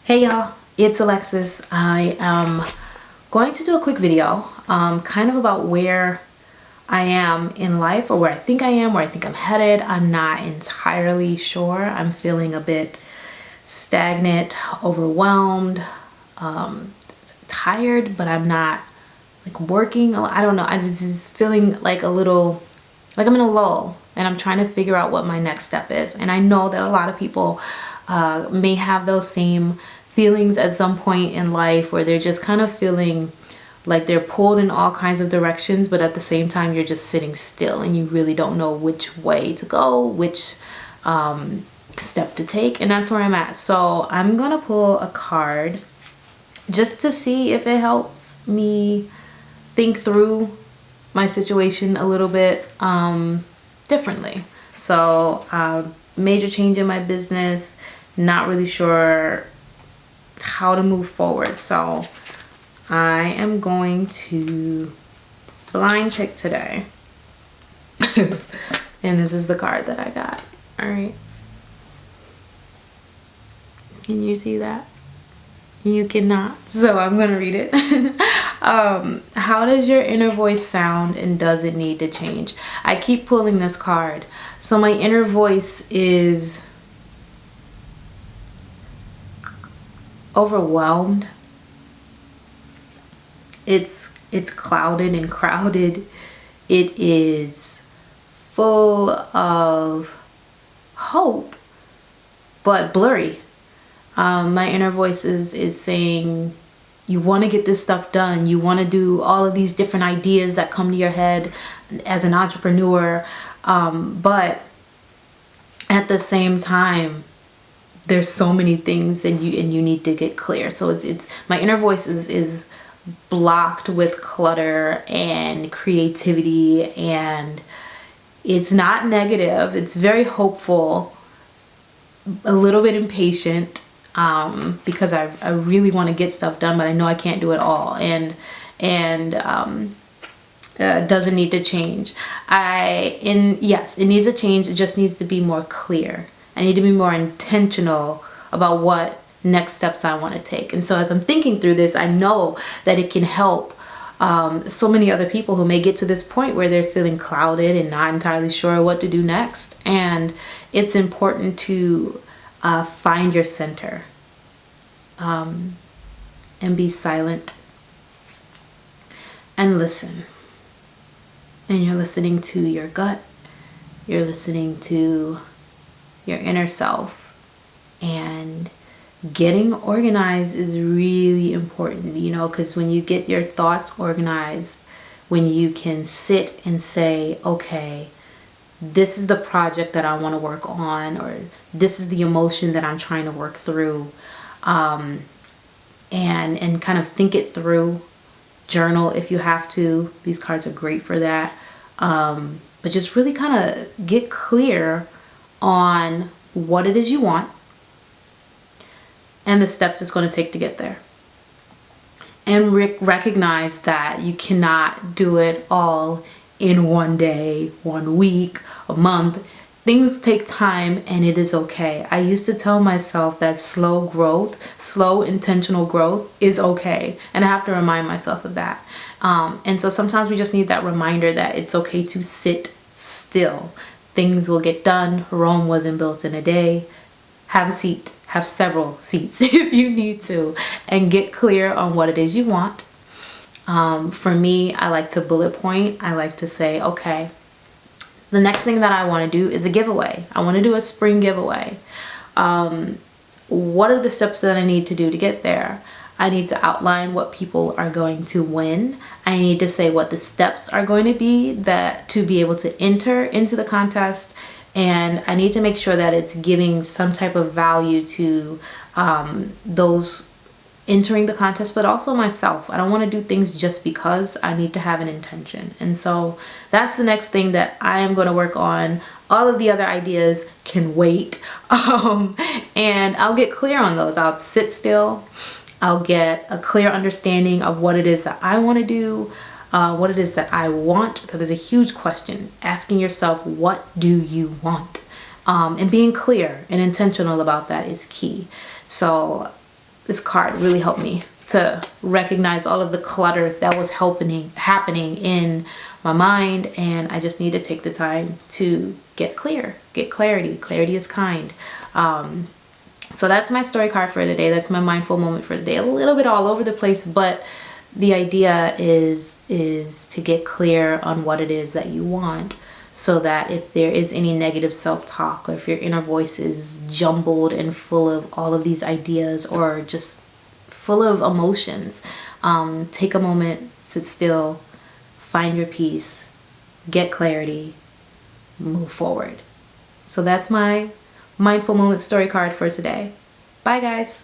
Hey y'all, it's Alexis. I am going to do a quick video kind of about where I am in life, or where I think I am, where I think I'm headed. I'm not entirely sure. I'm feeling a bit stagnant, overwhelmed, tired, but I'm not like working. I don't know. I'm just feeling like a little, like I'm in a lull, and I'm trying to figure out what my next step is. And I know that a lot of people may have those same feelings at some point in life, where they're just kind of feeling like they're pulled in all kinds of directions, but at the same time you're just sitting still and you really don't know which way to go, which step to take. And that's where I'm at. So I'm gonna pull a card just to see if it helps me think through my situation a little bit differently. So major change in my business, not really sure how to move forward. So I am going to blind pick today. And this is the card that I got. All right. Can you see that? You cannot. So I'm going to read it. How does your inner voice sound, and does it need to change? I keep pulling this card. So my inner voice is overwhelmed. It's clouded and crowded. It is full of hope, but blurry. My inner voice is saying, you want to get this stuff done. You want to do all of these different ideas that come to your head as an entrepreneur. But at the same time, there's so many things, and you need to get clear. So it's my inner voice is blocked with clutter and creativity, and it's not negative. It's very hopeful, a little bit impatient, because I really want to get stuff done, but I know I can't do it all, and doesn't need to change. Yes, it needs to change. It just needs to be more clear. I need to be more intentional about what next steps I want to take. And so as I'm thinking through this, I know that it can help so many other people who may get to this point where they're feeling clouded and not entirely sure what to do next. And it's important to find your center and be silent and listen. And you're listening to your gut. You're listening to your inner self, and getting organized is really important, you know, because when you get your thoughts organized, when you can sit and say, okay, this is the project that I want to work on, or this is the emotion that I'm trying to work through, and kind of think it through. Journal if you have to. These cards are great for that. But just really kind of get clear on what it is you want and the steps it's going to take to get there. And recognize that you cannot do it all in one day, 1 week, a month. Things take time, and it is okay. I used to tell myself that slow growth, slow intentional growth is okay. And I have to remind myself of that. And so sometimes we just need that reminder that it's okay to sit still. Things will get done. Rome wasn't built in a day. Have a seat. Have several seats if you need to, and get clear on what it is you want. For me, I like to bullet point. I like to say, okay, the next thing that I want to do is a giveaway. I want to do a spring giveaway. What are the steps that I need to do to get there? I need to outline what people are going to win. I need to say what the steps are going to be to be able to enter into the contest. And I need to make sure that it's giving some type of value to those entering the contest, but also myself. I don't want to do things just because. I need to have an intention. And so that's the next thing that I am going to work on. All of the other ideas can wait. And I'll get clear on those. I'll sit still. I'll get a clear understanding of what it is that I want to do, what it is that I want, because there's a huge question. Asking yourself, what do you want? And being clear and intentional about that is key. So this card really helped me to recognize all of the clutter that was happening in my mind, and I just need to take the time to get clarity. Clarity is kind. So that's my story card for today. That's my mindful moment for today. A little bit all over the place, but the idea is to get clear on what it is that you want, so that if there is any negative self-talk, or if your inner voice is jumbled and full of all of these ideas, or just full of emotions, take a moment, sit still, find your peace, get clarity, move forward. So that's my mindful moment story card for today. Bye guys.